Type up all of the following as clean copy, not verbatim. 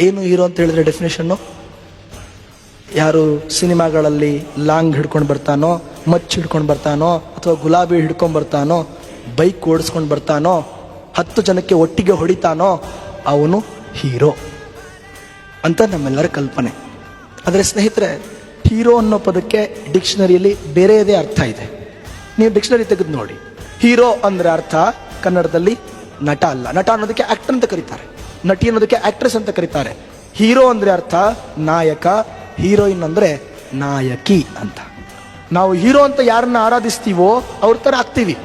ಏನು ಹೀರೋ ಅಂತ ಹೇಳಿದ್ರೆ ಡೆಫಿನೇಷನ್ನು? ಯಾರು ಸಿನಿಮಾಗಳಲ್ಲಿ ಲಾಂಗ್ ಹಿಡ್ಕೊಂಡು ಬರ್ತಾನೋ, ಮಚ್ಚು ಹಿಡ್ಕೊಂಡು ಬರ್ತಾನೋ, ಅಥವಾ ಗುಲಾಬಿ ಹಿಡ್ಕೊಂಡು ಬರ್ತಾನೋ, ಬೈಕ್ ಓಡಿಸ್ಕೊಂಡು ಬರ್ತಾನೋ, 10 ಜನಕ್ಕೆ ಒಟ್ಟಿಗೆ ಹೊಡಿತಾನೋ ಅವನು ಹೀರೋ ಅಂತ ನಮ್ಮೆಲ್ಲರ ಕಲ್ಪನೆ. ಆದರೆ ಸ್ನೇಹಿತರೆ, ಹೀರೋ ಅನ್ನೋ ಪದಕ್ಕೆ ಡಿಕ್ಷನರಿಯಲ್ಲಿ ಬೇರೆಯದೇ ಅರ್ಥ ಇದೆ. ನೀವು ಡಿಕ್ಷನರಿ ತೆಗೆದು ನೋಡಿ. ಹೀರೋ ಅಂದರೆ ಅರ್ಥ ಕನ್ನಡದಲ್ಲಿ ನಟ ಅಲ್ಲ. ನಟ ಅನ್ನೋದಕ್ಕೆ ಆಕ್ಟರ್ ಅಂತ ಕರೀತಾರೆ, ನಟಿ ಅನ್ನೋದಕ್ಕೆ ಆಕ್ಟ್ರೆಸ್ ಅಂತ ಕರೀತಾರೆ. ಹೀರೋ ಅಂದರೆ ಅರ್ಥ ನಾಯಕ, ಹೀರೋಯಿನ್ ಅಂದರೆ ನಾಯಕಿ ಅಂತ. ನಾವು ಹೀರೋ ಅಂತ ಯಾರನ್ನ ಆರಾಧಿಸ್ತೀವೋ ಅವ್ರ ಥರ ಆಗ್ತೀವಿ.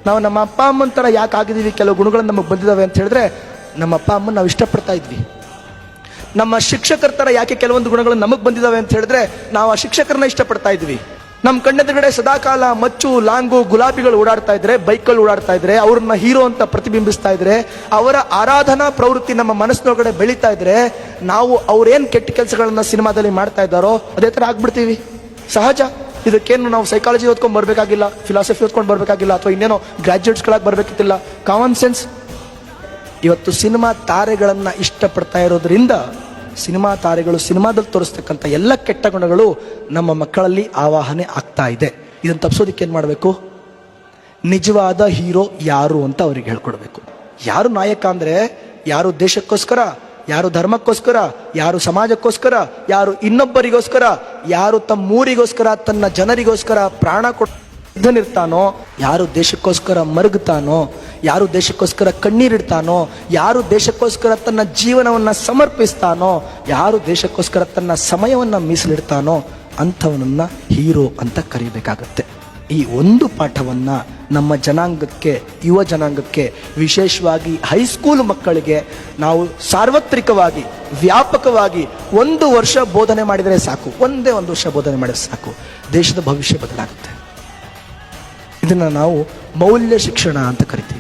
ನಾವು ನಮ್ಮ ಅಪ್ಪ ಅಮ್ಮನ ಥರ ಯಾಕೆ ಆಗಿದ್ದೀವಿ, ಕೆಲವು ಗುಣಗಳು ನಮಗೆ ಬಂದಿದ್ದಾವೆ ಅಂತ ಹೇಳಿದ್ರೆ ನಮ್ಮ ಅಪ್ಪ ಅಮ್ಮನ ನಾವು ಇಷ್ಟಪಡ್ತಾ ಇದ್ವಿ. ನಮ್ಮ ಶಿಕ್ಷಕರ ಥರ ಯಾಕೆ ಕೆಲವೊಂದು ಗುಣಗಳು ನಮಗೆ ಬಂದಿದ್ದಾವೆ ಅಂತ ಹೇಳಿದ್ರೆ ನಾವು ಆ ಶಿಕ್ಷಕರನ್ನ ಇಷ್ಟಪಡ್ತಾ ಇದ್ವಿ. ನಮ್ಮ ಕಣ್ಣೆದುರುಗಡೆ ಸದಾಕಾಲ ಮಚ್ಚು, ಲಾಂಗು, ಗುಲಾಬಿಗಳು ಓಡಾಡ್ತಾ ಇದ್ರೆ, ಬೈಕ್ಗಳು ಓಡಾಡ್ತಾ ಇದ್ರೆ, ಅವ್ರನ್ನ ಹೀರೋ ಅಂತ ಪ್ರತಿಬಿಂಬಿಸ್ತಾ ಇದ್ರೆ, ಅವರ ಆರಾಧನಾ ಪ್ರವೃತ್ತಿ ನಮ್ಮ ಮನಸ್ಸಿನೊಳಗಡೆ ಬೆಳೀತಾ ಇದ್ರೆ, ನಾವು ಅವ್ರೇನು ಕೆಟ್ಟ ಕೆಲಸಗಳನ್ನ ಸಿನಿಮಾದಲ್ಲಿ ಮಾಡ್ತಾ ಇದ್ದಾರೋ ಅದೇ ಥರ ಆಗ್ಬಿಡ್ತೀವಿ. ಸಹಜ. ಇದಕ್ಕೇನು ನಾವು ಸೈಕಾಲಜಿ ಓದ್ಕೊಂಡು ಬರಬೇಕಾಗಿಲ್ಲ, ಫಿಲಾಸಫಿ ಓದ್ಕೊಂಡು ಬರಬೇಕಾಗಿಲ್ಲ, ಅಥವಾ ಇನ್ನೇನೋ ಗ್ರಾಜ್ಯುಯೇಟ್ಸ್ಗಳಾಗಿ ಬರಬೇಕಿತ್ತಿಲ್ಲ. Common sense. ಇವತ್ತು ಸಿನಿಮಾ ತಾರೆಗಳನ್ನ ಇಷ್ಟಪಡ್ತಾ ಇರೋದ್ರಿಂದ ಸಿನಿಮಾ ತಾರೆಗಳು ಸಿನಿಮಾದಲ್ಲಿ ತೋರಿಸ್ತಕ್ಕಂಥ ಎಲ್ಲ ಕೆಟ್ಟ ಗುಣಗಳು ನಮ್ಮ ಮಕ್ಕಳಲ್ಲಿ ಆವಾಹನೆ ಆಗ್ತಾ ಇದೆ. ಇದನ್ನು ತಪ್ಪಿಸೋದಕ್ಕೆ ಏನು ಮಾಡಬೇಕು? ನಿಜವಾದ ಹೀರೋ ಯಾರು ಅಂತ ಅವ್ರಿಗೆ ಹೇಳ್ಕೊಡ್ಬೇಕು. ಯಾರು ನಾಯಕ ಅಂದರೆ ಯಾರು ದೇಶಕ್ಕೋಸ್ಕರ, ಯಾರು ಧರ್ಮಕ್ಕೋಸ್ಕರ, ಯಾರು ಸಮಾಜಕ್ಕೋಸ್ಕರ, ಯಾರು ಇನ್ನೊಬ್ಬರಿಗೋಸ್ಕರ, ಯಾರು ತಮ್ಮೂರಿಗೋಸ್ಕರ, ತನ್ನ ಜನರಿಗೋಸ್ಕರ ಪ್ರಾಣ ಕೊಟ್ಟಿರ್ತಾನೋ, ಯಾರು ದೇಶಕ್ಕೋಸ್ಕರ ಮರುಗುತ್ತಾನೋ, ಯಾರು ದೇಶಕ್ಕೋಸ್ಕರ ಕಣ್ಣೀರಿಡ್ತಾನೋ, ಯಾರು ದೇಶಕ್ಕೋಸ್ಕರ ತನ್ನ ಜೀವನವನ್ನು ಸಮರ್ಪಿಸ್ತಾನೋ, ಯಾರು ದೇಶಕ್ಕೋಸ್ಕರ ತನ್ನ ಸಮಯವನ್ನು ಮೀಸಲಿಡ್ತಾನೋ ಅಂಥವನನ್ನ ಹೀರೋ ಅಂತ ಕರೀಬೇಕಾಗತ್ತೆ. ಈ ಒಂದು ಪಾಠವನ್ನ ನಮ್ಮ ಜನಾಂಗಕ್ಕೆ, ಯುವ ಜನಾಂಗಕ್ಕೆ, ವಿಶೇಷವಾಗಿ ಹೈಸ್ಕೂಲ್ ಮಕ್ಕಳಿಗೆ ನಾವು ಸಾರ್ವತ್ರಿಕವಾಗಿ, ವ್ಯಾಪಕವಾಗಿ 1 ವರ್ಷ ಬೋಧನೆ ಮಾಡಿದರೆ ಸಾಕು. ಒಂದೇ 1 ವರ್ಷ ಬೋಧನೆ ಮಾಡಿದರೆ ಸಾಕು, ದೇಶದ ಭವಿಷ್ಯ ಬದಲಾಗುತ್ತೆ. ಇದನ್ನು ನಾವು ಮೌಲ್ಯ ಶಿಕ್ಷಣ ಅಂತ ಕರಿತೀವಿ.